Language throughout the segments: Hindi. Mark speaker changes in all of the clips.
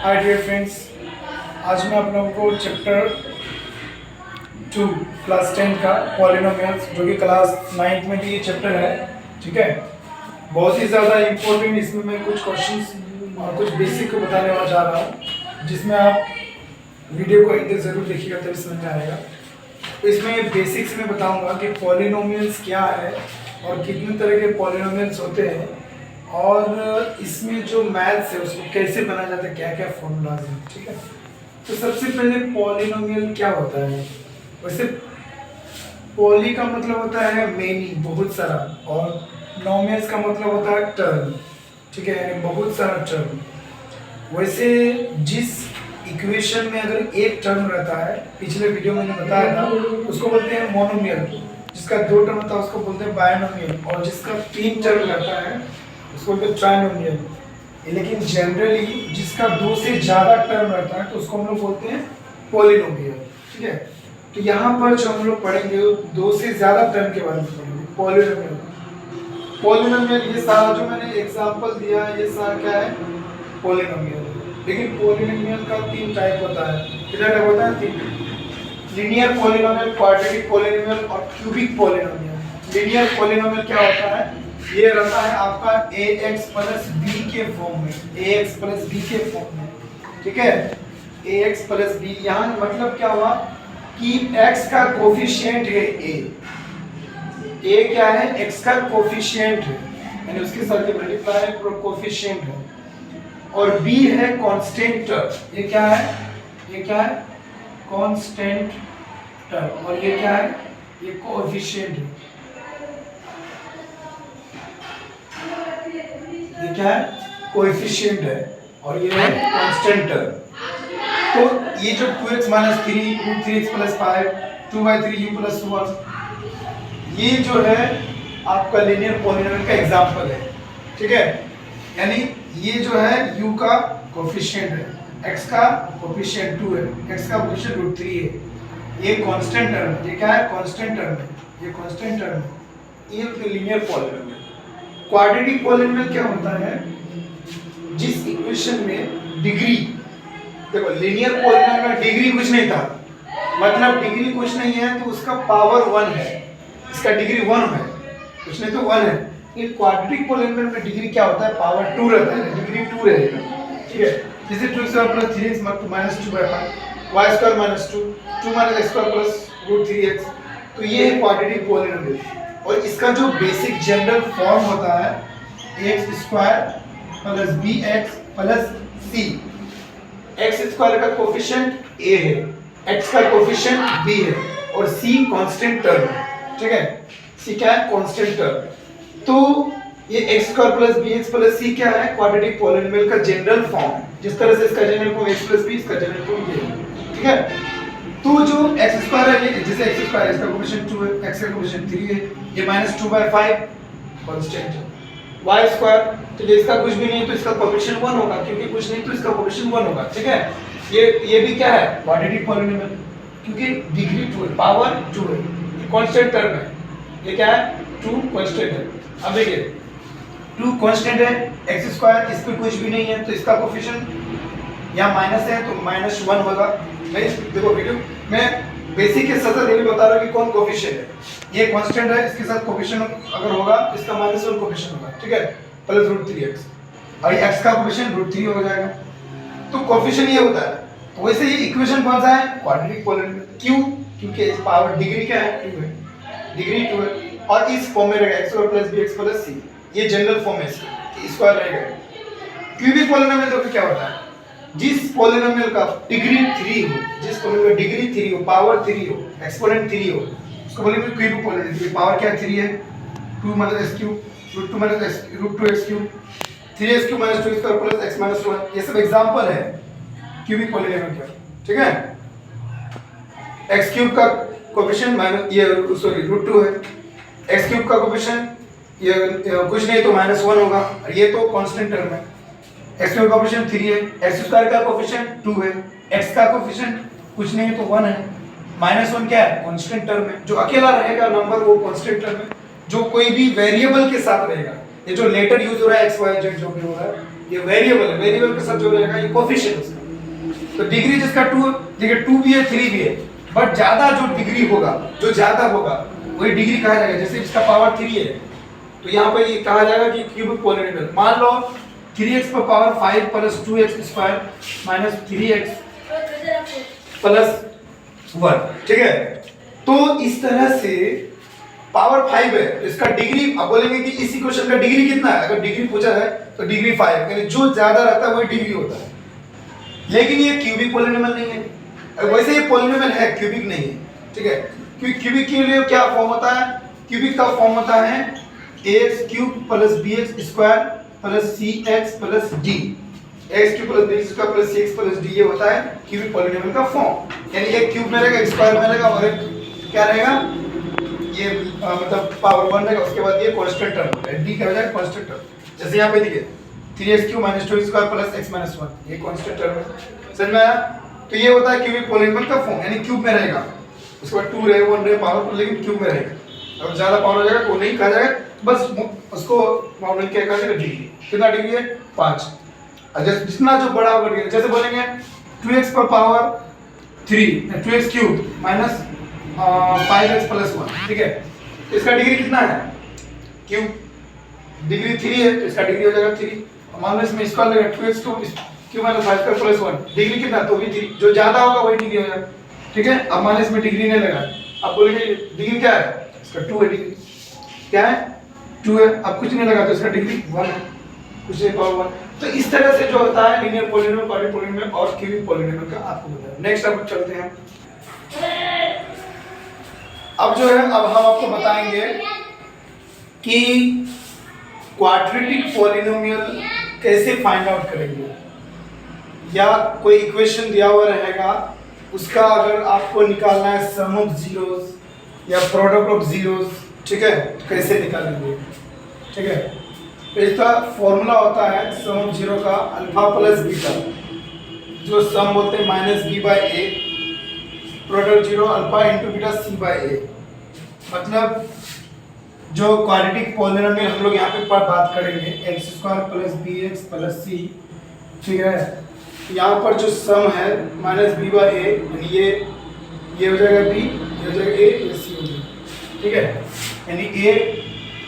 Speaker 1: हाय डियर फ्रेंड्स, आज मैं आप लोगों को चैप्टर 2 क्लास 10 का पॉलिनोमियल्स जो कि क्लास 9 में ये चैप्टर है, ठीक है। बहुत ही ज़्यादा इम्पोर्टेंट, इसमें मैं कुछ क्वेश्चंस और कुछ बेसिक को बताने वाला जा रहा हूँ, जिसमें आप वीडियो को इंतजार ज़रूर देखिएगा तभी समझ में आएगा। तो इसमें बेसिक्स में बताऊँगा कि पॉलिनोमियल्स क्या है और कितने तरह के पॉलिनोमियल्स होते हैं, और इसमें जो मैथ्स है उसको कैसे बनाया जाता है, क्या क्या फॉर्मूलाज हैं, ठीक है। तो सबसे पहले पॉलिनोमियल क्या होता है। वैसे पॉली का मतलब होता है मेनी, बहुत सारा, और नोमियल्स का मतलब होता है टर्म, ठीक है, यानी बहुत सारा टर्म। वैसे जिस इक्वेशन में अगर एक टर्म रहता है, पिछले वीडियो में मैंने बताया था, उसको बोलते हैं मोनोमियल। जिसका दो टर्म होता है उसको बोलते हैं बायनोमियल, और जिसका तीन टर्म रहता है उसको बोलते हैं ट्राइनोमियल। लेकिन जनरली जिसका दो से ज़्यादा टर्म रहता है तो उसको हम लोग बोलते हैं पॉलिनोमियल, ठीक है। तो यहाँ पर जो हम लोग पढ़ेंगे वो दो से ज़्यादा टर्म के बारे में पढ़ेंगे, पॉलिनोमियल। पॉलिनोमियल ये सारा जो मैंने एग्जांपल दिया है, ये सारा क्या है, पॉलिनोमियल। लेकिन पॉलिनोमियल का तीन टाइप होता है। कितना टाइप होता है? तीन। लीनियर पॉलिनोमियल, क्वाड्रेटिक पॉलिनोमियल और क्यूबिक पॉलिनोमियल। लीनियर पॉलिनोमियल क्या होता है? ये रहता है आपका ax प्लस b के फॉर्म में, ax प्लस b के फॉर्म में, ठीक है। ax प्लस b, यहाँ मतलब क्या हुआ कि x का कोफिशिएंट है a क्या है? x का कोफिशिएंट है, यानी उसके साथ ये मल्टीप्लाई कोफिशिएंट है, और b है कांस्टेंट टर्म। ये क्या है? ये क्या है? Constant term. और ये क्या है? ये कोफिशिएंट है। ये क्या है? कोएफिशिएंट है, और ये है कांस्टेंट टर्म। तो ये जो 2x minus 3 root 3x plus 5 2/3u plus 1, ये जो है आपका लीनियर पॉलिनोमियल का एग्जांपल है, ठीक है। यानी ये जो है u का कोएफिशिएंट है, x का कोएफिशिएंट 2 है, x का कोएफिशिएंट रूट 3 है। ये कांस्टेंट टर्म है। ये क्या है? कांस्टेंट टर्म है। ये कांस्टेंट टर्म है। ये तो लीनियर पॉलिनोमियल। क्वाड्रेटिक पॉलिनोमियल क्या होता है? जिस इक्वेशन में डिग्री, देखो लीनियर पॉलिनोमियल में डिग्री कुछ नहीं था, मतलब डिग्री कुछ नहीं है तो उसका पावर 1 है, इसका डिग्री 1 है, कुछ नहीं तो 1 है। ये क्वाड्रेटिक पॉलिनोमियल में डिग्री क्या होता है? पावर 2 रहता है, डिग्री 2 रहेगा, ठीक है। जैसे 2x plus 3x minus 2/5 y square minus 2 2 minus x square plus root 3x। तो ये है क्वाड्रेटिक पॉलिनोमियल, और इसका जो बेसिक जनरल फॉर्म होता है x square plus b x plus c. X square का कोफिशिएंट a है, x का कोफिशिएंट b है, और c कांस्टेंट टर्म है, ठीक है। c क्या है? Constant term. तो ये x square plus bx plus c क्या है? क्वाड्रेटिक पॉलिनोमियल का जनरल फॉर्म। जिस तरह से इसका general form x plus b, इसका जनरल फॉर्म ये है, ठीक है। तो जो x स्क्वायर है, ये जैसे x स्क्वायर है, इसका कोफिशिएंट 2 है, x का कोफिशिएंट 3 है, ये माइनस 2/5 कांस्टेंट है। y स्क्वायर, तो इसका कुछ भी नहीं तो इसका कोफिशिएंट 1 होगा, क्योंकि कुछ नहीं तो इसका कोफिशिएंट 1 होगा, ठीक है। ये भी क्या है? क्वाड्रेटिक पॉलिनोमियल, क्योंकि डिग्री 2 है, पावर 2 है, ये कांस्टेंट टर्म है। ये क्या है? 2 कांस्टेंट है। अब देखिए 2 कांस्टेंट है, x स्क्वायर, इस पे कुछ भी नहीं है तो इसका कोफिशिएंट यहाँ माइनस है तो माइनस 1 होगा। मैं देखो वीडियो में बेसिक के साथ ये भी बता रहा हूँ कि कौन कोफिशिएंट है। ये कांस्टेंट है, इसके साथ कोफिशिएंट अगर होगा इसका माइनस 1 कोफिशिएंट होगा, ठीक है, प्लस रूट 3x, और ये x का कोफिशिएंट रूट 3 हो जाएगा। तो कोफिशिएंट ये होता है। तो वैसे ये इक्वेशन कौन सा है? Quadratic polynomial. क्यों? क्योंकि इस पावर डिग्री क्या है? 2 है, डिग्री 2 है, और इस फॉर्म में रहेगा x square plus bx plus c। ये जनरल फॉर्म है इसका, स्क्वायर रहेगा। क्यूबिक पॉलिनोमियल तो क्या होता है? जिस पॉलिनोमियल का डिग्री 3 हो, जिस पॉलिनोमियल का डिग्री 3 हो, पावर 3 हो, एक्सपोनेंट 3 हो, उसको बोलेंगे क्यूबिक पॉलिनोमियल। पावर क्या 3 है? 2 minus x cube root 2 minus root 2x cube 3x cube minus 2 square plus x minus 1। ये सब एग्जांपल है क्यूबिक पॉलिनोमियल का, ठीक है। x क्यूब का कोफिशिएंट माइनस ये सॉरी रूट 2 है, x क्यूब का कोफिशिएंट ये कुछ नहीं तो माइनस 1 होगा, और ये तो कांस्टेंट टर्म है। x का कोफिशिएंट 3 है, x स्क्वायर का कोफिशिएंट 2 है, x का कोफिशिएंट कुछ नहीं तो 1 है, माइनस 1 क्या है? कांस्टेंट टर्म है। जो अकेला रहेगा नंबर वो कांस्टेंट टर्म है, जो कोई भी वेरिएबल के साथ रहेगा। ये जो लेटर यूज हो रहा है x y z जो भी हो रहा है ये वेरिएबल है, वेरिएबल के साथ जो रहेगा ये कोफिशिएंट उसका। तो डिग्री जिसका 2, देखिए 2 भी है 3 भी है, बट ज्यादा जो डिग्री होगा, जो ज्यादा होगा वही डिग्री कहा जाएगा। जैसे इसका पावर 3 है तो यहाँ पे ये कहा जाएगा कि क्यूबिक पॉलिनोमियल। मान लो 3x पर power 5 plus 2x square minus 3x plus 1, ठीक है। तो इस तरह से पावर 5 है, इसका डिग्री, अब बोलेंगे कि इस इक्वेशन का डिग्री कितना है, अगर डिग्री पूछा है तो डिग्री 5, यानी जो ज्यादा रहता है वही डिग्री होता है। लेकिन ये क्यूबिक पॉलिनोमियल नहीं है, वैसे ये पॉलिनोमियल है, क्यूबिक नहीं है, ठीक है। क्योंकि क्यूबिक के लिए क्या फॉर्म होता है, क्यूबिक का फॉर्म होता है ax cube plus bx square plus cx plus d, x cube plus bx square plus cx plus d, ये होता है क्यूबिक पॉलिनोमियल का फॉर्म। यानी एक क्यूब में रहेगा, एक स्क्वायर में रहेगा और एक क्या रहेगा, ये मतलब पावर 1 रहेगा, उसके बाद ये कांस्टेंट टर्म है, d क्या हो जाएगा कांस्टेंट टर्म। जैसे यहाँ पे देखिए 3x cube minus 2x square plus x minus 1, ये कांस्टेंट टर्म है, समझ में आया। तो ये होता है क्यूबिक पॉलिनोमियल का फॉर्म, यानी क्यूब में रहेगा, उसके बाद 2 रहे 1 रहे पावर, लेकिन क्यूब में रहेगा। अगर ज्यादा पावर हो जाएगा तो नहीं कहा जाएगा, बस उसको नॉर्मल क्या कहा जाएगा, डिग्री। कितना डिग्री है 5। जितना जो बड़ा होगा डिग्री, जैसे बोलेंगे 2x पर power 3 2x cube minus 5x plus 1, ठीक है। तो इसका डिग्री कितना है, क्यूब, डिग्री 3 है तो इसका डिग्री हो जाएगा 3। मान लो इसमें स्क्वायर लगेगा 2x cube minus 5 plus 1, degree कितना, तो भी 3, जो ज्यादा होगा वही डिग्री हो जाएगा, ठीक है। अब मान इसमें डिग्री नहीं लगा, अब बोलेंगे डिग्री क्या है, इसका 2 है, डिग्री क्या है 2 है। अब कुछ नहीं लगा तो इसका डिग्री 1 है, कुछ नहीं पावर 1। तो इस तरह से जो होता है लीनियर पॉलिनोमियल, क्वाड्रेटिक पॉलिनोमियल और क्यूबिक पॉलिनोमियल का आपको बताया। नेक्स्ट अब चलते हैं, अब जो है अब हम आपको बताएंगे कि क्वाड्रेटिक पॉलिनोमियल कैसे फाइंड आउट करेंगे, या कोई इक्वेशन दिया हुआ रहेगा उसका अगर आपको निकालना है सम ऑफ जीरोस या प्रोडक्ट ऑफ जीरोस, ठीक है, तो कैसे निकालेंगे, ठीक है। तो इसका फॉर्मूला होता है सम ऑफ जीरो का अल्फा प्लस बीटा, जो सम बोलते हैं minus b by a, product zero alpha into beta c by a. मतलब जो क्वाड्रेटिक पॉलिनोमियल हम लोग यहाँ पे बात करेंगे x square plus b x plus c, ठीक है। यहाँ पर जो सम है माइनस बी बाई ए, यानी ये हो जाएगा बी, ये हो जाएगा ए, ये सी हो जाएगा, ठीक है, यानी ए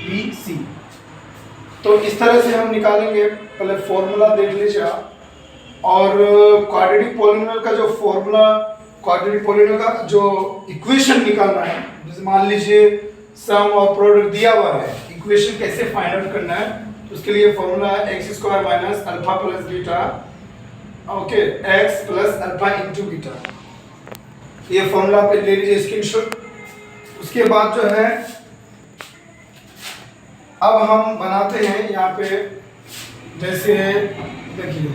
Speaker 1: बी सी। तो इस तरह से हम निकालेंगे, पहले फॉर्मूला देख लीजिए आप। और क्वाड्रेटिक पॉलिनोमियल का जो फॉर्मूला, क्वाड्रेटिक पॉलिनोमियल का जो इक्वेशन निकालना है, जैसे मान लीजिए सम और प्रोडक्ट दिया हुआ है, इक्वेशन कैसे फाइंड आउट करना है, तो उसके लिए फॉर्मूला है x square minus alpha plus beta, okay, x plus alpha into beta. ये फॉर्मूला पे ले लीजिए स्क्रीनशॉट। उसके बाद जो है अब हम बनाते हैं यहाँ पे, जैसे देखिए,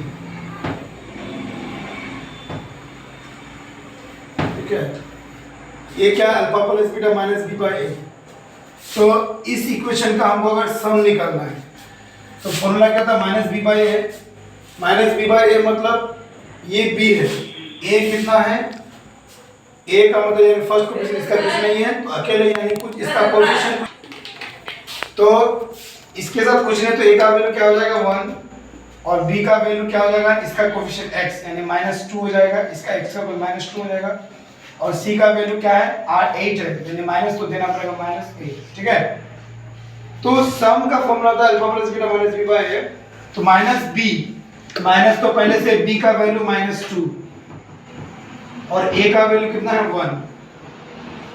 Speaker 1: ठीक है, ये क्या है alpha plus beta minus b by a. तो इस इक्वेशन का हमको अगर सम निकालना है तो फॉर्मूला क्या था, minus b by a, minus b by a मतलब ये बी है, ए कितना है, ए का मतलब ये फर्स्ट कोएफिशिएंट, इसका कुछ नहीं है तो अकेले, यानी कुछ इसका कोएफिशिएंट, तो इसके साथ कुछ नहीं, तो ए का वैल्यू क्या हो जाएगा 1 और बी का वैल्यू क्या हो जाएगा, इसका कोएफिशिएंट x यानी -2 हो जाएगा, इसका x का वैल्यू -2 हो जाएगा, और c का वैल्यू क्या है 8 है, यानी माइनस तो देना पड़ेगा -8, ठीक है। तो सम का फॉर्मूला था alpha plus beta minus b by a, तो माइनस बी, माइनस तो पहले से b का वैल्यू -2 और a का वैल्यू कितना है 1,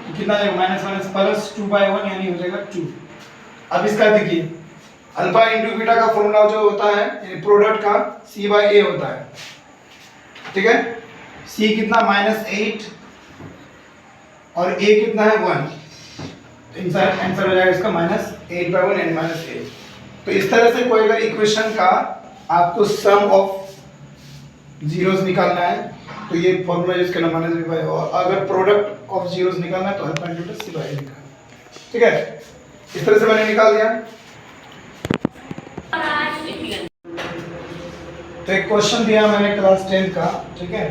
Speaker 1: तो कितना है माइनस माइनस प्लस 2/1 यानी हो जाएगा 2। अब इसका देखिए अल्फा इंटू बीटा का फॉर्मूला जो होता है यानी प्रोडक्ट का c बाई ए होता है, ठीक है। c कितना -8 और a कितना है 1, तो आंसर हो जाएगा इसका -8/1 यानी -8। तो इस तरह से कोई अगर इक्वेशन का आपको सम ऑफ जीरोस निकालना है तो ये फॉर्मूला यूज करना माइनस बी बाई, और अगर प्रोडक्ट ऑफ जीरोस निकालना है तो अल्फा इंटू सी बाई ए निकालना, ठीक है। इस तरह से मैंने निकाल दिया। तो एक क्वेश्चन दिया मैंने क्लास 10 का, ठीक है,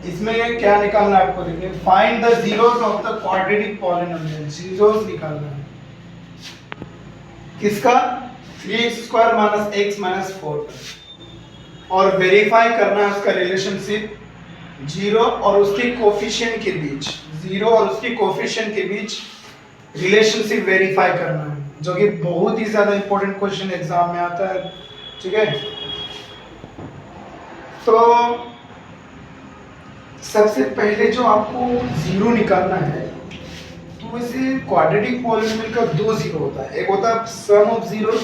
Speaker 1: इसमें क्या निकालना है आपको, देखिए find the zeros of the quadratic polynomial, zeros निकालना है किसका, 3x² माइनस x माइनस 4 और वेरीफाई करना है उसका रिलेशनशिप जीरो और उसके कोफिशिएंट के बीच, जीरो और उसके कोफिशिएंट के बीच रिलेशनशिप वेरीफाई करना है, जो कि बहुत ही ज्यादा इंपॉर्टेंट क्वेश्चन एग्जाम में आता है। ठीक है, तो सबसे पहले जो आपको जीरो निकालना है, तो वैसे क्वाड्रेटिक पॉलिनोमियल का दो जीरो होता है, एक होता है सम ऑफ जीरोस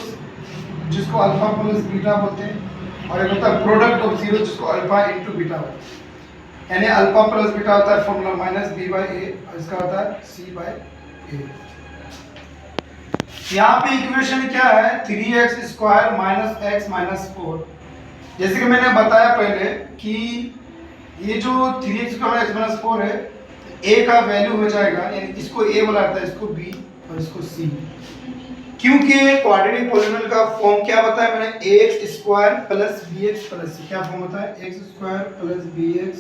Speaker 1: जिसको अल्फा प्लस बीटा बोलते हैं, और एक होता है प्रोडक्ट ऑफ जीरो जिसको अल्फा इनटू बीटा बोलते हैं। यानी अल्फा प्लस बीटा होता है फॉर्मूला माइनस बी बाई ए, और इसका होता है सी बाई ए। यहाँ पे इक्वेशन क्या है, 3x² माइनस x माइनस 4। जैसे कि मैंने बताया पहले कि ये जो 3x² x माइनस 4 है, a का वैल्यू हो जाएगा, यानी इसको a बोला जाता है, इसको b और इसको c, क्योंकि क्वाड्रेटिक पॉलिनोमियल का फॉर्म क्या बताया मैंने, ax² plus bx plus c। क्या फॉर्म होता है, x² plus bx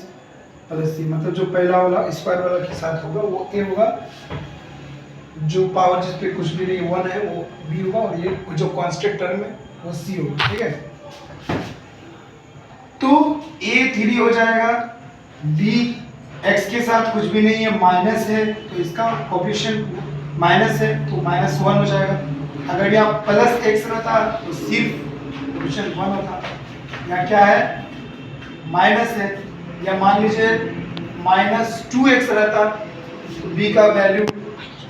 Speaker 1: plus c, मतलब जो पहला वाला स्क्वायर वाला के साथ होगा वो a होगा, जो पावर जिस पे कुछ भी नहीं 1 है वो b होगा, और ये जो कांस्टेंट टर्म है वो c होगा। ठीक है, तो a 3 हो जाएगा, b x के साथ कुछ भी नहीं है, माइनस है तो इसका कोफिशिएंट माइनस है तो माइनस 1 हो जाएगा। अगर यहाँ प्लस x रहता तो सिर्फ कोफिशिएंट 1 होता। यहाँ क्या है, माइनस है, या मान लीजिए माइनस 2x रहता तो b का वैल्यू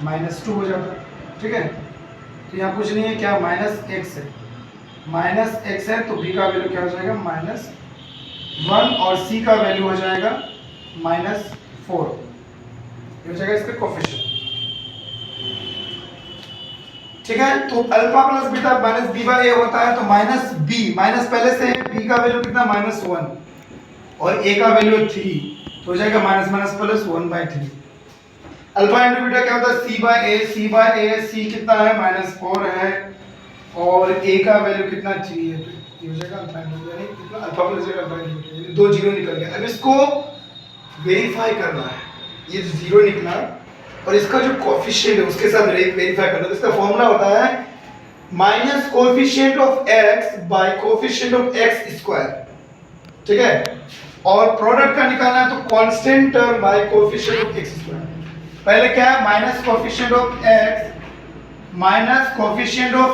Speaker 1: माइनस 2 हो जाता। ठीक है, तो यहाँ कुछ नहीं है, क्या माइनस x है, माइनस x है तो b का वैल्यू क्या हो जाएगा, माइनस 1, और c का वैल्यू हो जाएगा माइनस 4, ये हो जाएगा इसका कोफिशिएंट। ठीक है, तो alpha plus beta minus b by a होता है, तो माइनस b, माइनस पहले से है, b का वैल्यू कितना, माइनस 1, और a का वैल्यू 3, तो हो जाएगा minus minus plus 1/3। Alpha into beta क्या होता है, c by a, c by a, c कितना है, माइनस 4 है, और a का वैल्यू कितना 3 है, तो ये हो जाएगा अल्फा इंटू, यानी कितना अल्फा प्लस अल्फा इंटू, यानी दो जीरो निकल गया। अब इसको वेरीफाई करना है, ये जीरो निकला और इसका जो कोफिशिएंट है उसके साथ वेरीफाई करना है, तो इसका फॉर्मूला होता है minus coefficient of x bye coefficient of x²। ठीक है, और प्रोडक्ट का निकालना है तो constant term bye coefficient of x²। पहले क्या है, minus coefficient of x minus coefficient of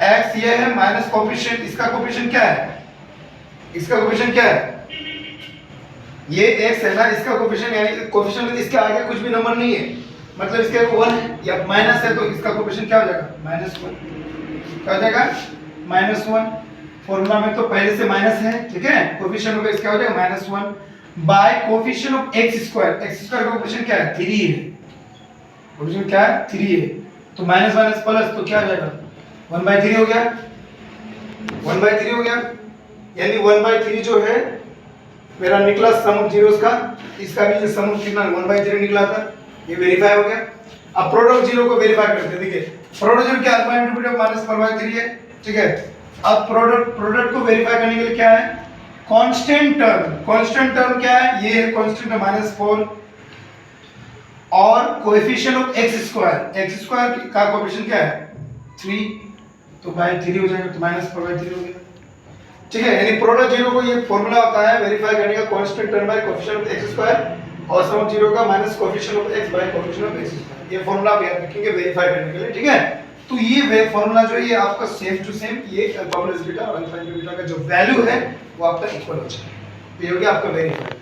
Speaker 1: x ये है, माइनस कोफिशिएंट, इसका कोफिशिएंट क्या है, इसका कोफिशिएंट क्या है, ये x है ना, इसका कोफिशिएंट, यानी कोफिशिएंट इसके आगे कुछ भी नंबर नहीं है, मतलब इसके 1 है या माइनस है, तो इसका कोफिशिएंट क्या हो जाएगा, -1। क्या हो जाएगा, -1। फॉर्मूला में तो पहले से माइनस है। ठीक है, कोफिशिएंट होगा इसका हो जाएगा -1 bye coefficient of x²। x² का कोफिशिएंट क्या है, 3 है, कोफिशिएंट क्या है, 3 है, तो माइनस माइनस प्लस, तो क्या हो जाएगा, 1/3 हो गया, 1/3 हो गया, यानी 1/3 जो है मेरा निकला सम ऑफ जीरोस का, इसका भी सम ऑफ कितना 1/3 निकला था, ये वेरीफाई हो गया। अब प्रोडक्ट जीरो को वेरीफाई करते हैं। देखिए प्रोडक्ट जीरो क्या, अल्फा इंटू बीटा माइनस 4/3 है। ठीक है, अब प्रोडक्ट को वेरीफाई करने के लिए क्या है, कांस्टेंट टर्म क्या है, ये है कांस्टेंट -4, और कोएफिशिएंट ऑफ x² का कोएफिशिएंट क्या है, 3, तो बाय 3 हो जाएगा, तो -4/3 हो गया। ठीक है, यानी प्रोडक्ट जीरो को ये फॉर्मूला होता है वेरीफाई करने का, constant term by coefficient of x² और सम ऑफ जीरो का minus coefficient of x by coefficient of x²। ये फॉर्मूला आप याद रखेंगे वेरीफाई करने के लिए। ठीक है, तो ये फॉर्मूला जो है ये आपका सेम टू सेम ये अल्फा प्लस बीटा और अल्फा इंटू बीटा का जो वैल्यू है वो आपका इक्वल हो जाएगा, तो ये हो गया आपका वेरीफाई।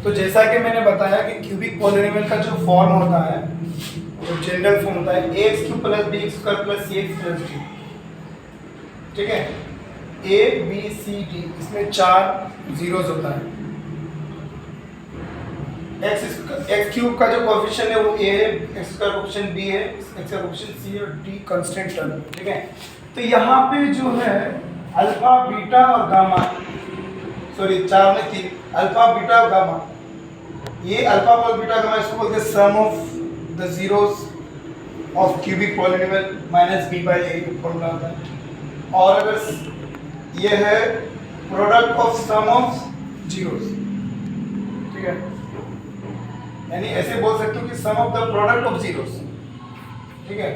Speaker 1: तो जैसा कि मैंने बताया कि क्यूबिक पॉलिनोमियल का जो फॉर्म होता है, जो जनरल फॉर्म होता है ax³ + bx² + cx + d। ठीक है, a b c d, इसमें 4 जीरोस होता है। x³ का जो कोएफिशिएंट है वो a है, x² का कोएफिशिएंट b है, x का कोएफिशिएंट c और d कांस्टेंट टर्म। ठीक है, तो यहाँ पे जो है अल्फा बीटा और गामा, सॉरी 4 में 3, अल्फा बीटा और गामा, ये अल्फा प्लस बीटा गामा इसको बोलते हैं sum of the zeros of cubic polynomial minus b by a formula होता है। और अगर ये है product of sum of zeros. ठीक है, यानी ऐसे बोल सकते हो कि sum of the product of zeros, ठीक है,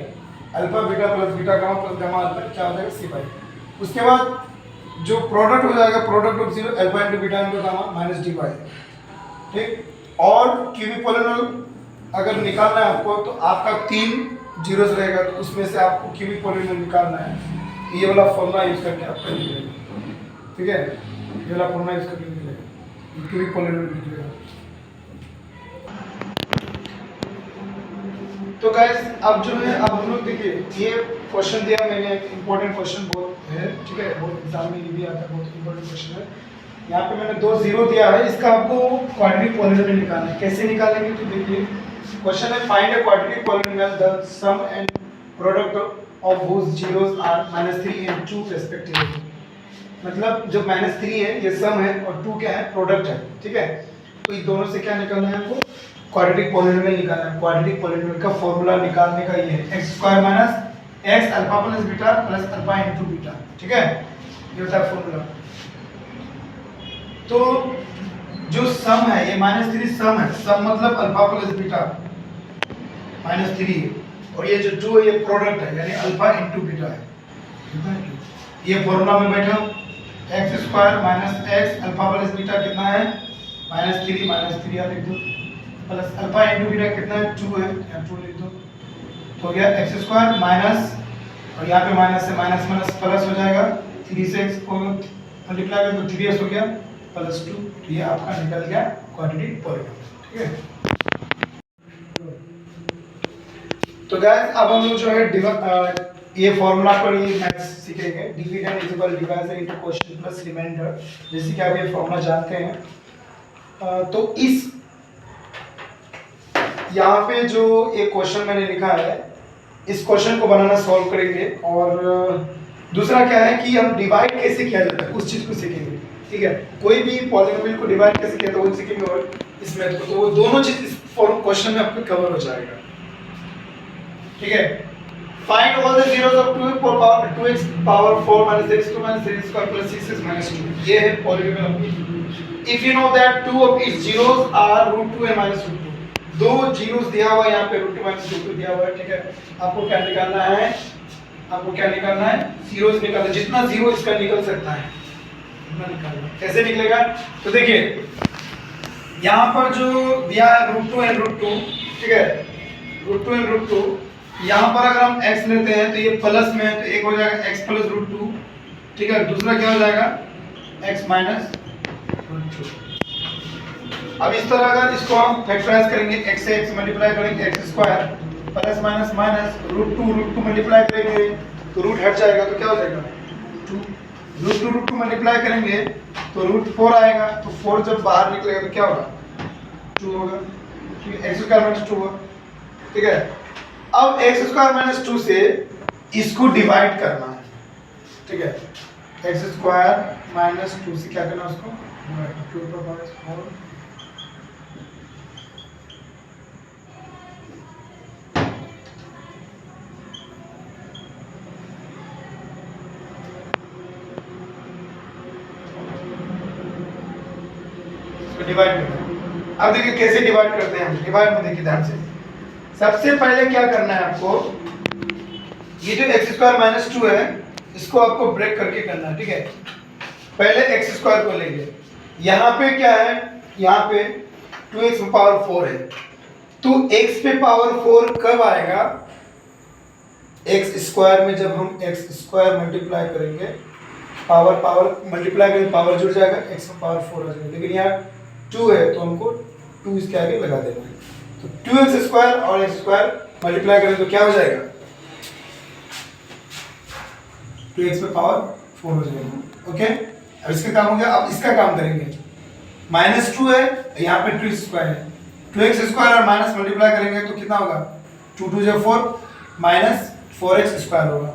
Speaker 1: alpha beta plus beta gamma plus gamma alpha क्या हो जाएगा सी बाई। उसके बाद जो प्रोडक्ट हो जाएगा product of zero alpha into beta into gamma minus D by, ठीक। और क्यूबिक पॉलिनोमियल अगर निकालना है आपको तो आपका 3 जीरोस रहेगा, तो उसमें से आपको क्यूबिक पॉलिनोमियल निकालना है, ये वाला फॉर्मूला यूज करके आपका निकलेगा, ठीक है, ये वाला फॉर्मूला यूज करके निकलेगा, क्यूबिक पॉलिनोमियल निकलेगा। तो गाइस अब जो है अब हम लोग देखिए ये क्वेश्चन दिया मैंने, एक इम्पोर्टेंट क्वेश्चन बहुत है, ठीक है, बहुत एग्जाम में भी आता है, बहुत इम्पोर्टेंट क्वेश्चन है। यहाँ पे मैंने 2 जीरो दिया है, इसका आपको क्वाड्रेटिक पॉलिनोमियल निकालना है। कैसे निकालेंगे तो देखिए क्वेश्चन है find a quadratic polynomial the sum and product of whose zeros are -3 and 2 respectively. मतलब जो -3 है ये सम है और 2 क्या है प्रोडक्ट है, ठीक है। तो इन दोनों से क्या निकालना है आपको क्वाड्रेटिक पॉलिनोमियल निकालना है। क्वाड्रेटिक पॉलिनोमियल का फॉर्मूला निकालने का ये है x square minus x alpha plus beta plus alpha into beta, ठीक है, ये होता है फॉर्मूला। तो जो सम है ये -3 सम है, सम मतलब अल्फा प्लस बीटा -3 और ये जो 2 है ये प्रोडक्ट है यानी अल्फा इनटू बीटा है। ये फॉर्मूला में बैठा x square minus x alpha plus beta कितना है -3 यहाँ लिख दो प्लस अल्फा इनटू बीटा कितना है 2 है, यहाँ 2 लिख दो, तो हो गया x स्क्वायर माइनस और यहाँ पे माइनस से माइनस माइनस प्लस हो जाएगा, 3 से x को मल्टीप्लाई कर तो 3x हो गया प्लस 2, तो ये आपका निकल गया क्वाड्रेटिक पॉलिनोमियल, ठीक है। तो गाइस अब हम लोग जो है ये फॉर्मूला पर ये मैथ्स सीखेंगे, division is equal divisor into quotient plus remainder, जैसे कि आप ये फॉर्मूला जानते हैं। तो इस यहाँ पे जो एक क्वेश्चन मैंने लिखा है इस क्वेश्चन को बनाना सॉल्व करेंगे, और दूसरा क्या है कि हम डिवाइड कैसे किया जाता है उस चीज को सीखेंगे, ठीक है। कोई भी पॉलिनोमियल को डिवाइड कैसे किया जाता है वो सीखेंगे, और इस मेथड को, तो वो दोनों चीज इस क्वेश्चन में आपको कवर हो जाएगा, ठीक है। Find all the zeros of 2x power 4 minus x2 minus 3 square plus 6x minus 2, ये है पॉलिनोमियल अपनी। If you know that 2 of its zeros are √2 and -√2, दो जीरोस दिया हुआ है यहाँ पे √2 -√2 दिया हुआ है, ठीक है। आपको क्या निकालना है, आपको क्या निकालना है, जीरोस निकालना है, जितना जीरो इसका निकल सकता है उतना निकालना है। कैसे निकलेगा तो देखिए यहाँ पर जो दिया है √2 and √2, ठीक है, √2 and √2, यहाँ पर अगर हम x लेते हैं तो ये प्लस में है तो एक हो जाएगा x प्लस √2, ठीक है, दूसरा क्या हो जाएगा x माइनस √2। अब इस तरह अगर इसको हम फैक्टराइज करेंगे x से x मल्टीप्लाई करेंगे x square plus minus minus √2 multiply करेंगे तो रूट हट जाएगा तो क्या हो जाएगा 2, √2 मल्टीप्लाई करेंगे तो √4 आएगा, तो 4 जब बाहर निकलेगा तो क्या होगा 2 होगा, ठीक है, x स्क्वायर माइनस 2 होगा, ठीक है। अब x स्क्वायर माइनस 2 से इसको डिवाइड करना है, ठीक है, x स्क्वायर माइनस 2 से क्या करना है उसको डिवाइड करना, 2 डिवाइड करना है। अब देखिए कैसे डिवाइड करते हैं हम, डिवाइड में देखिए ध्यान से, सबसे पहले क्या करना है आपको, ये जो x स्क्वायर माइनस 2 है इसको आपको ब्रेक करके करना है, ठीक है। पहले x स्क्वायर को लेंगे, यहाँ पे क्या है, यहाँ पे 2x पावर 4 है, तो x पे पावर 4 कब आएगा, x स्क्वायर में जब हम x स्क्वायर मल्टीप्लाई करेंगे, पावर मल्टीप्लाई करेंगे पावर जुड़ जाएगा, x में पावर 4 आ जाएगा, लेकिन यहाँ 2 है तो हमको 2 इसके आगे लगा देना है, तो 2x स्क्वायर और x स्क्वायर मल्टीप्लाई करें तो क्या हो जाएगा 2x पे पावर 4 हो जाएगा, ओके। अब इसका काम हो गया, अब इसका काम करेंगे, -2 है यहाँ पे 2 स्क्वायर है, 2x स्क्वायर और माइनस मल्टीप्लाई करेंगे तो कितना होगा 2 2 जो 4 माइनस 4x स्क्वायर होगा,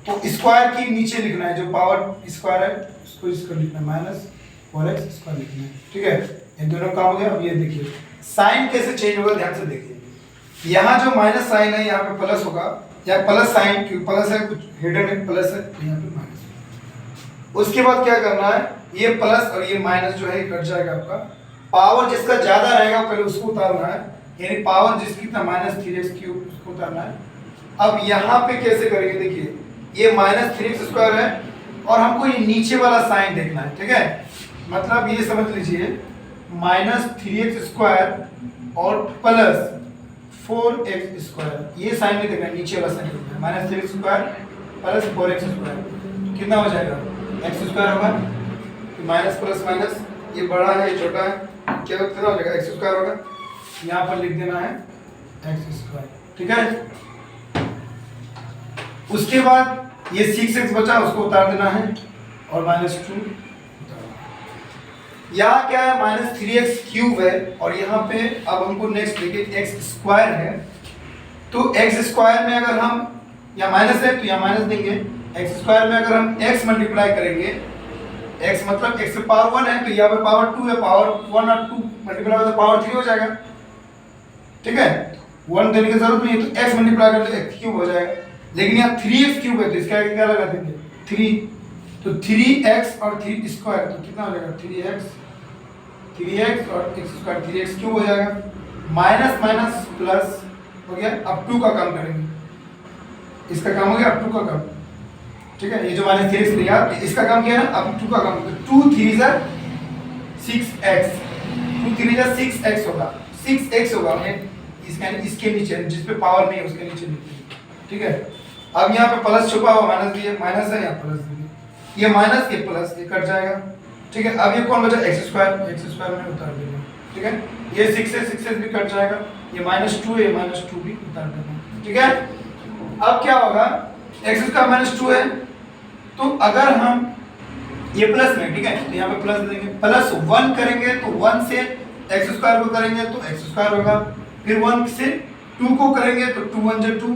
Speaker 1: तो स्क्वायर की नीचे लिखना है, जो पावर स्क्वायर है उसको इसको लिखना है माइनस 4x स्क्वायर लिखना है, ठीक है। इन दोनों काम हो गया। अब ये देखिए साइन कैसे चेंज होगा, ध्यान से देखिए, यहाँ जो माइनस साइन है यहाँ पे प्लस होगा, या प्लस साइन क्यों प्लस है, कुछ हिडन है प्लस है, यहाँ पे माइनस। उसके बाद क्या करना है, ये प्लस और ये माइनस जो है कट जाएगा आपका, पावर जिसका ज्यादा रहेगा पहले उसको उतारना है, यानी पावर जिसकी था -3x³ उसको उतारना है, अब यहाँ पे कैसे करेंगे, देखिए ये -3x² है और हमको ये नीचे वाला साइन देखना है, ठीक है। मतलब ये समझ लीजिए -3x² और प्लस 4x², ये साइन नहीं देखना, नीचे वाला साइन देखना है। -3x² प्लस 4x², कितना हो जाएगा, x² होगा। माइनस प्लस माइनस, ये बड़ा है ये छोटा है, क्या कितना हो जाएगा, x² होगा। यहाँ पर लिख देना है x², ठीक है। उसके बाद ये 6x बचा, उसको उतार देना है और -2। यहाँ क्या है, -3x³ है और यहाँ पे अब हमको नेक्स्ट देखिए x² है। तो x² में अगर हम, या माइनस है तो यहाँ माइनस देंगे। x² में अगर हम x मल्टीप्लाई करेंगे, x मतलब x से पावर 1 है तो यहाँ पे पावर 2 है, पावर 1 और 2 मल्टीप्लाई तो पावर 3 हो जाएगा, ठीक है। 1 देने की जरूरत नहीं है, तो x मल्टीप्लाई कर तो x³ हो जाएगा। लेकिन यहाँ 3x³ है तो इसका आगे क्या लगा देंगे, 3, तो 3x और 3² तो कितना हो जाएगा, 3x और x² 3x³ हो जाएगा। माइनस माइनस प्लस हो गया। अब 2 का काम करेंगे, इसका काम हो गया, अब 2 का काम, ठीक है। ये जो -3x लिया इसका काम किया ना, अब 2 का काम, 2 3 जा 6x, 2 3 जा 6x होगा, 6x होगा। इसके नीचे जिस पे पावर नहीं है उसके नीचे लिखेंगे, ठीक है। अब यहाँ पे प्लस छुपा हुआ, माइनस दिए, माइनस है यहाँ प्लस दिए, ये माइनस ये प्लस ये कट जाएगा, ठीक है। अब ये कौन बचा, x² में उतार देना, ठीक है। ये 6 से 6 भी कट जाएगा, ये -2 है, ये -2 भी उतार देना, ठीक है। अब क्या होगा, x² -2 है तो अगर हम ये प्लस में, ठीक है, तो यहाँ पे प्लस देंगे, प्लस 1 करेंगे तो 1 से x² को करेंगे तो x² होगा, फिर 1 से 2 को करेंगे तो 2 1 जा 2,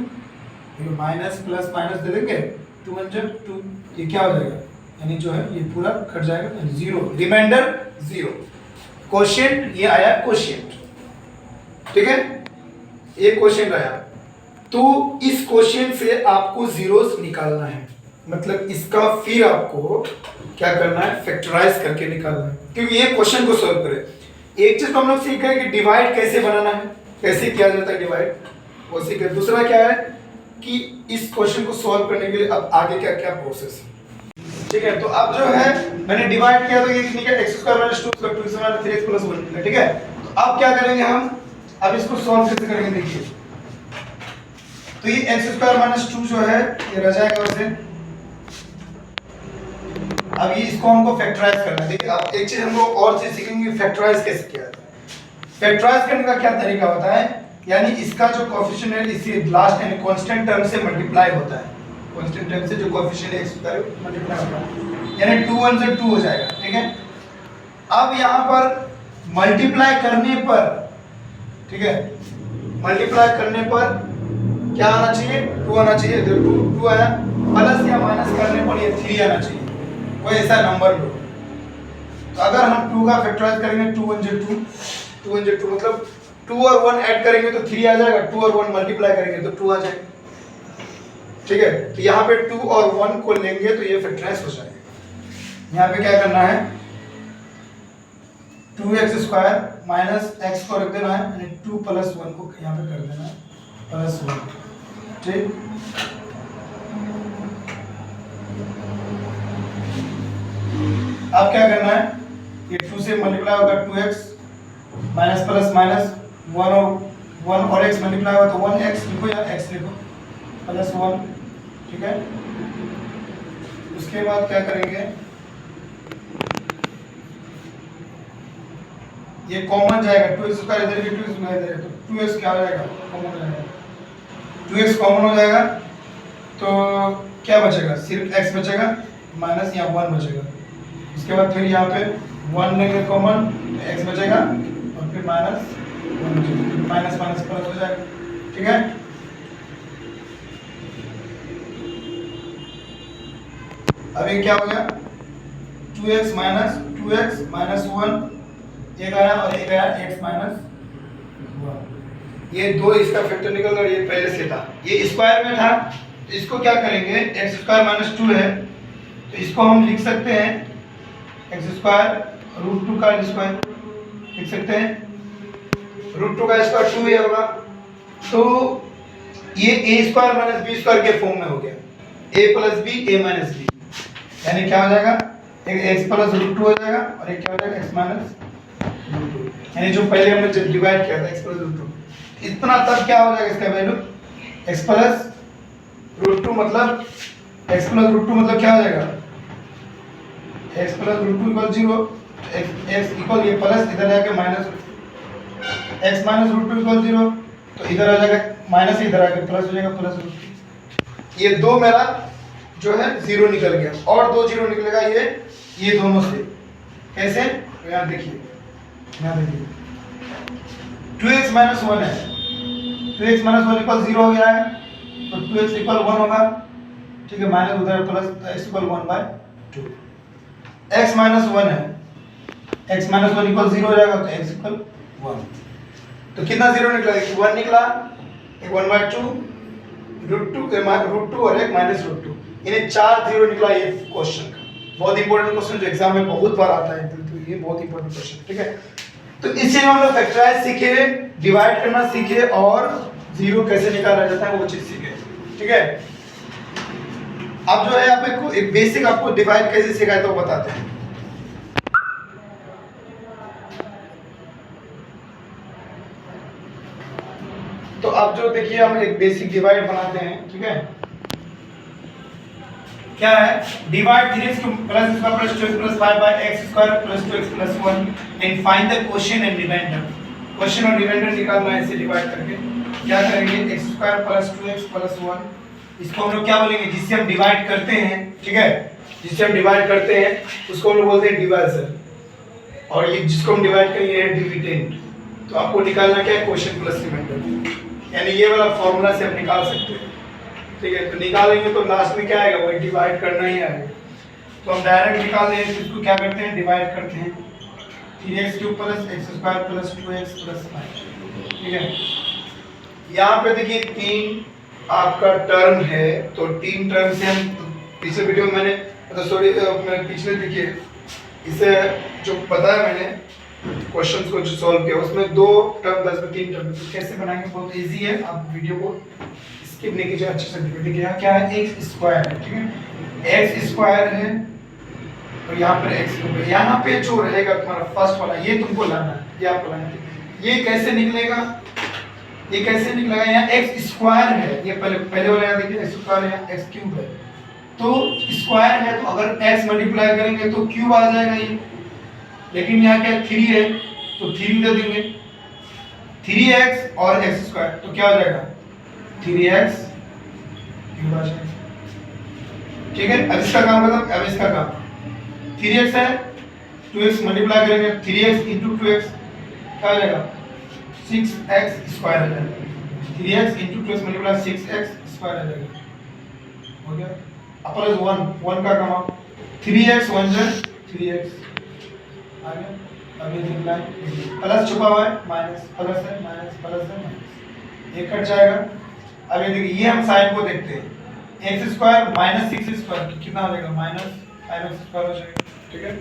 Speaker 1: फिर माइनस प्लस माइनस दे देंगे, 2 1 जा 2, ये क्या हो जाएगा, यानी जो है ये पूरा कट जाएगा, 0, रिमाइंडर 0। क्वोशिएंट ये आया क्वोशिएंट, ठीक है, ये क्वोशिएंट आया। तो इस क्वोशिएंट से आपको जीरोस निकालना है, मतलब इसका फिर आपको क्या करना है, फैक्टराइज करके निकालना है, क्योंकि ये क्वेश्चन को सॉल्व करें। एक चीज तो हम लोग सीख गए कि डिवाइड कैसे बनाना है, कैसे किया जाता है डिवाइड, वो सीख गए। दूसरा क्या है कि इस क्वेश्चन को सॉल्व करने के लिए अब आगे क्या क्या प्रोसेस है, ठीक है। तो अब जो है मैंने डिवाइड किया तो ये निकला x² - 2 + 2 = 3x + 1 निकला, ठीक है। तो अब क्या करेंगे हम, अब इसको सॉल्व कैसे करेंगे, देखिए। तो ये x² - 2 जो है ये रह जाएगा वैसे। अब ये इसको हमको फैक्टराइज करना है, देखिए। अब एक चीज हमको और चीज सीखेंगे, फैक्टराइज कैसे किया जाता है। फैक्टराइज करने का क्या तरीका होता है, यानी इसका जो कोएफिशिएंट है इसी लास्ट यानी कांस्टेंट टर्म से मल्टीप्लाई होता है, कांस्टेंट टर्म से जो कोएफिशिएंट है x² मल्टीप्लाई होता है, यानी 2 1 से 2 हो जाएगा, ठीक है। अब यहाँ पर मल्टीप्लाई करने पर, ठीक है, मल्टीप्लाई करने पर क्या आना चाहिए, 2 आना चाहिए, तो 2 आया, प्लस या माइनस करने पर ये 3 आना चाहिए, कोई ऐसा नंबर लो। तो अगर हम 2 का फैक्टराइज करेंगे, 2 1 जा 2, 2 1 जा 2 मतलब 2 और 1 ऐड करेंगे तो 3 आ जाएगा, 2 और 1 मल्टीप्लाई करेंगे तो 2 आ जाएगा, ठीक है। तो यहाँ पे 2 और 1 को लेंगे तो ये फैक्टराइज हो जाएगा। यहाँ पे क्या करना है, 2x² माइनस x को रख देना है, यानी 2 + 1 को यहाँ पे कर देना है +1, ठीक। अब क्या करना है, ये 2 से मल्टीप्लाई होगा 2x माइनस प्लस माइनस 1 और x मल्टीप्लाई होगा तो 1x लिखो या x लिखो +1, ठीक है। उसके बाद क्या करेंगे, ये कॉमन जाएगा, 2x² इधर भी 2x इधर है तो 2x क्या हो जाएगा, कॉमन हो जाएगा, 2x कॉमन हो जाएगा तो क्या बचेगा, सिर्फ x बचेगा माइनस यहाँ 1 बचेगा। इसके बाद फिर यहाँ पे 1 लेंगे कॉमन, x बचेगा और फिर -1 बचेगा, माइनस माइनस प्लस हो जाएगा, ठीक है। अब ये क्या हो गया, 2x माइनस 1 एक आया और एक आया x माइनस 1, ये 2 इसका फैक्टर निकल गया, ये पहले से था, ये स्क्वायर में था। तो इसको क्या करेंगे, x² - 2 है तो इसको हम लिख सकते हैं x² √2 का स्क्वायर लिख सकते हैं, √2 का स्क्वायर 2 ही होगा। तो ये ए स्क्वायर माइनस बी स्क्वायर के फॉर्म में हो गया, ए प्लस बी ए माइनस बी, यानी क्या हो जाएगा, एक एक्स प्लस रूट टू हो जाएगा और एक क्या हो जाएगा एक्स माइनस रूट टू, यानी जो पहले हमने जब डिवाइड किया था एक्स प्लस रूट टू, इतना तब क्या हो जाएगा इसका value x plus root two, मतलब एक्स प्लस रूट टू मतलब क्या हो जाएगा, x plus root two equal zero, x equal ये प्लस इधर जाके minus, x minus root two equal zero, तो इधर आ जाएगा माइनस, इधर आके प्लस हो जाएगा प्लस रूट टू, ये दो मेरा जो है जीरो निकल गया और दो जीरो निकलेगा ये दोनों से, कैसे, तो यहाँ देखिए 2x माइनस 1 है, 2x माइनस 1 इक्वल 0 हो गया है, तो 2x इक्वल 1 होगा, ठीक है, माइनस उधर प्लस, तो x इक्वल 1/2, x माइनस 1 है, x माइनस 1 इक्वल 0 हो जाएगा, तो x इक्वल 1, तो कितना जीरो निकला, 1 निकला, एक 1/2 रूट टू और एक माइनस रूट टू, इन्हें 4 जीरो निकला ये क्वेश्चन का, बहुत इंपॉर्टेंट क्वेश्चन जो एग्जाम में बहुत बार आता है, तो ये बहुत इंपॉर्टेंट क्वेश्चन, ठीक है। तो इससे हम लोग फैक्टराइज सीखे, डिवाइड करना सीखे और जीरो कैसे निकाला जाता है वो चीज सीखे, ठीक है। अब जो है आपको एक बेसिक आपको डिवाइड कैसे सिखाया तो बताते हैं। तो अब जो देखिए हम एक बेसिक डिवाइड बनाते हैं, ठीक है, क्या है, divide 3x plus square plus 2x plus 5 by x square plus 2x plus 1 and find the quotient and remainder, quotient और रिमाइंडर निकालना है, इसे डिवाइड करके क्या करेंगे, x square plus 2x plus 1, इसको हम लोग क्या बोलेंगे, जिससे हम डिवाइड करते हैं, ठीक है, जिससे हम डिवाइड करते हैं उसको हम लोग बोलते हैं डिवाइजर, और ये जिसको हम डिवाइड करेंगे ये है डिविडेंड। तो आपको निकालना क्या है, क्वोशिएंट प्लस रिमाइंडर, यानी ये वाला फार्मूला से हम निकाल सकते हैं, ठीक है। तो निकालेंगे तो लास्ट में क्या आएगा, वही डिवाइड करना ही आएगा, तो हम डायरेक्ट निकाल देंगे, इसको क्या करते हैं, डिवाइड करते हैं, 3x³ plus x square plus 2x plus 5, ठीक है। यहाँ पे देखिए 3 आपका टर्म है, तो 3 टर्म से हम पिछले वीडियो में मैंने मतलब सॉरी मैं पिछले देखिए इसे जो बताया मैंने क्वेश्चंस को जो सॉल्व किया उसमें 2 टर्म प्लस में 3 टर्म, तो कैसे बनाएंगे बहुत इजी है, आप वीडियो को स्किप नहीं कीजिए, अच्छे से देखिए। यहाँ क्या है, x स्क्वायर है, ठीक है, x स्क्वायर है और यहाँ पर x, यहाँ पे जो रहेगा तुम्हारा फर्स्ट वाला ये तुमको लाना है, ये आपको लाना है, ये कैसे निकलेगा, ये कैसे निकलेगा, यहाँ x स्क्वायर है, ये पहले वाला यहाँ देखिए x स्क्वायर है, यहाँ x क्यूब है, तो स्क्वायर है तो अगर x मल्टीप्लाई करेंगे तो क्यूब आ जाएगा ये, लेकिन यहाँ क्या 3 है तो 3 दे देंगे, 3x और x स्क्वायर, तो क्या हो जाएगा 3x क्यूब आ जाएगा, ठीक है। अब इसका काम खत्म, अब इसका काम 3x है, 2x मल्टीप्लाई करेंगे 3x into 2x क्या हो जाएगा 6x स्क्वायर आ जाएगा, 3x into 2x multiply 6x square आ जाएगा, हो गया। अब प्लस 1 का काम 3x 1 है 3x आ गया, अब ये निकला प्लस छुपा हुआ है, माइनस प्लस है माइनस प्लस है माइनस, ये कट जाएगा। अब ये देखिए ये हम साइन को देखते हैं, x स्क्वायर माइनस 6 स्क्वायर कितना हो जाएगा, माइनस 5x स्क्वायर हो जाएगा, ठीक है।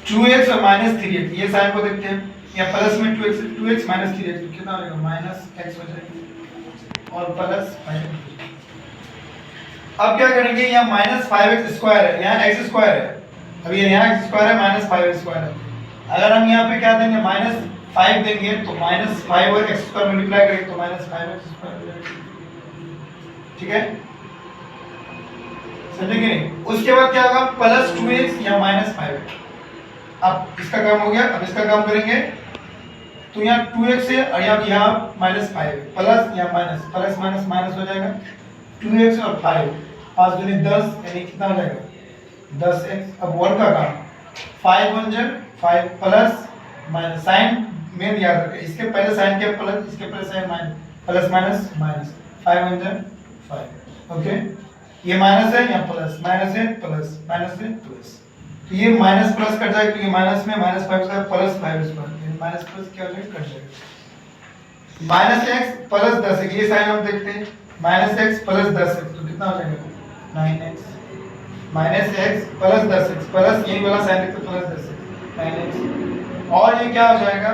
Speaker 1: 2x और माइनस 3x ये साइन को देखते हैं, या प्लस में 2x माइनस 3x तो कितना हो जाएगा, माइनस x हो जाएगा और प्लस 5x। अब क्या करेंगे, यहाँ माइनस 5x स्क्वायर है, यहाँ x स्क्वायर है, अब ये यहाँ x स्क्वायर है माइनस 5x स्क्वायर है, अगर हम यहाँ पे क्या देंगे माइनस 5 देंगे तो माइनस 5 और x स्क्वायर मल्टीप्लाई करेंगे तो माइनस 5x स्क्वायर हो जाएगा, ठीक है, समझे कि नहीं। उसके बाद क्या होगा, प्लस 2x या माइनस 5x, अब इसका काम हो गया। अब इसका काम करेंगे तो यहाँ 2x है और यहाँ माइनस 5 है, प्लस या माइनस, प्लस माइनस माइनस हो जाएगा, 2x और 5 5 दूनी 10 यानी कितना हो जाएगा 10x। अब 1 का काम 5 1 जा 5 प्लस माइनस, साइन मेन याद रखें, इसके पहले साइन क्या प्लस, इसके पहले sign minus, plus minus minus, 5 1 जा 5, ओके। ये माइनस है यहाँ प्लस, माइनस है प्लस, माइनस है प्लस, तो ये माइनस प्लस कट जाएगा क्योंकि माइनस में minus 5 square plus 5 square, minus plus क्या हो जाएगा कट जाएगा। माइनस x प्लस 10 है, ये साइन हम देखते हैं, माइनस x प्लस 10 है तो कितना हो जाएगा 9x, minus x plus 10x plus यही वाला साइन देखते प्लस 10x 9x, और ये क्या हो जाएगा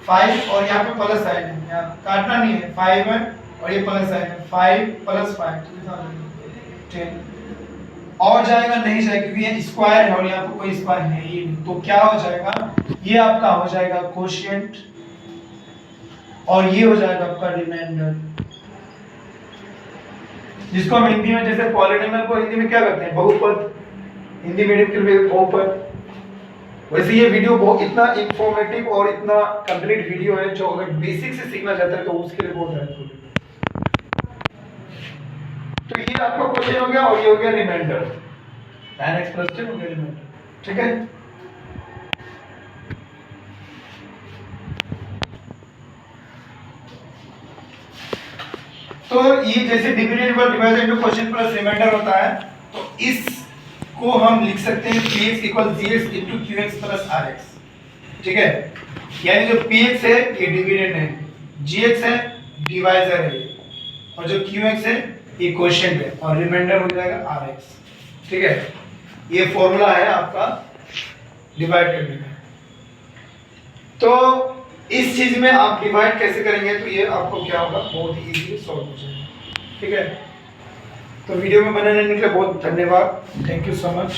Speaker 1: 5 और यहाँ पे प्लस साइन है, यहाँ काटना नहीं है, 5 है और ये प्लस आएगा 5 प्लस 5 तो कितना 10 और जाएगा नहीं जाएगा क्योंकि ये स्क्वायर है और यहाँ पर कोई स्क्वायर है ही नहीं, तो क्या हो जाएगा ये आपका हो जाएगा कोशिएंट और ये हो जाएगा आपका रिमाइंडर, जिसको हम हिंदी में जैसे पॉलिनोमियल को हिंदी में क्या करते हैं बहुपद, हिंदी मीडियम के लिए बहुपद। वैसे ये वीडियो बहुत इतना इंफॉर्मेटिव और इतना कंप्लीट वीडियो है जो अगर बेसिक से सीखना चाहता है तो उसके लिए बहुत हेल्पफुल है। तो ये आपका क्वेश्चन हो गया और ये हो गया रिमाइंडर 9x + 10 हो गया रिमाइंडर, ठीक है। तो ये जैसे divisible divide into question plus remainder होता है, तो इसको हम लिख सकते हैं px = gx * qx + rx, ठीक है। यानी जो px है ये डिविडेंड है, gx है डिवाइजर है और जो qx है ये क्वोशिएंट है और रिमाइंडर हो जाएगा rx, ठीक है। ये फॉर्मूला है आपका डिवाइड करने का। तो इस चीज में आप डिवाइड कैसे करेंगे तो ये आपको क्या होगा बहुत ही इजीली सॉल्व हो जाएगा, ठीक है। तो वीडियो में बने रहने के लिए बहुत धन्यवाद, थैंक यू सो मच।